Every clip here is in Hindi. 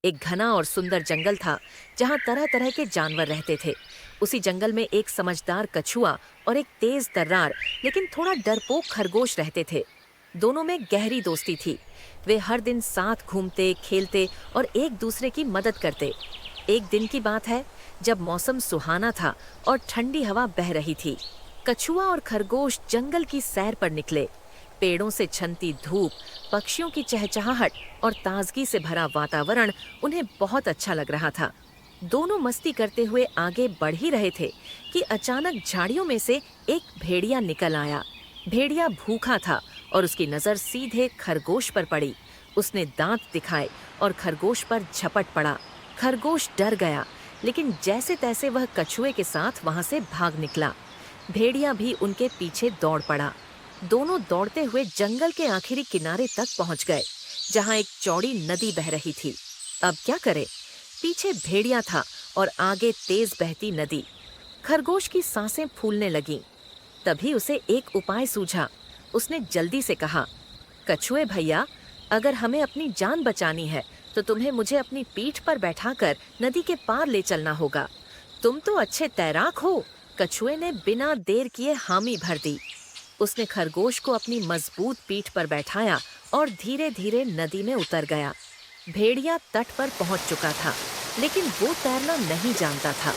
एक घना और सुंदर जंगल था जहाँ तरह तरह के जानवर रहते थे। उसी जंगल में एक समझदार कछुआ और एक तेज तर्रार लेकिन थोड़ा डरपोक खरगोश रहते थे। दोनों में गहरी दोस्ती थी। वे हर दिन साथ घूमते, खेलते और एक दूसरे की मदद करते। एक दिन की बात है जब मौसम सुहाना था और ठंडी हवा बह रही थी। कछुआ और खरगोश जंगल की सैर पर निकले। पेड़ों से छनती धूप, पक्षियों की चहचहाहट और ताजगी से भरा वातावरण उन्हें बहुत अच्छा लग रहा था। दोनों मस्ती करते हुए आगे बढ़ ही रहे थे कि अचानक झाड़ियों में से एक भेड़िया निकल आया। भेड़िया भूखा था और उसकी नजर सीधे खरगोश पर पड़ी। उसने दांत दिखाए और खरगोश पर झपट पड़ा। खरगोश डर गया, लेकिन जैसे तैसे वह कछुए के साथ वहां से भाग निकला। भेड़िया भी उनके पीछे दौड़ पड़ा। दोनों दौड़ते हुए जंगल के आखिरी किनारे तक पहुंच गए, जहां एक चौड़ी नदी बह रही थी। अब क्या करे? पीछे भेड़िया था और आगे तेज बहती नदी। खरगोश की सांसें फूलने लगीं। तभी उसे एक उपाय सूझा। उसने जल्दी से कहा, कछुए भैया, अगर हमें अपनी जान बचानी है तो तुम्हें मुझे अपनी पीठ पर बैठाकर नदी के पार ले चलना होगा। तुम तो अच्छे तैराक हो। कछुए ने बिना देर किए हामी भर दी। उसने खरगोश को अपनी मजबूत पीठ पर बैठाया और धीरे धीरे नदी में उतर गया। भेड़िया तट पर पहुंच चुका था, लेकिन वो तैरना नहीं जानता था।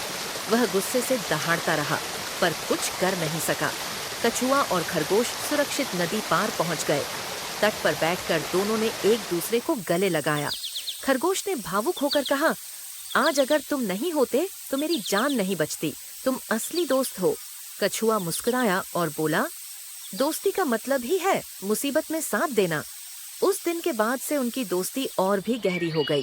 वह गुस्से से दहाड़ता रहा, पर कुछ कर नहीं सका। कछुआ और खरगोश सुरक्षित नदी पार पहुंच गए। तट पर बैठकर दोनों ने एक दूसरे को गले लगाया। खरगोश ने भावुक होकर कहा, आज अगर तुम नहीं होते तो मेरी जान नहीं बचती। तुम असली दोस्त हो। कछुआ मुस्कुराया और बोला, दोस्ती का मतलब ही है मुसीबत में साथ देना। उस दिन के बाद से उनकी दोस्ती और भी गहरी हो गई।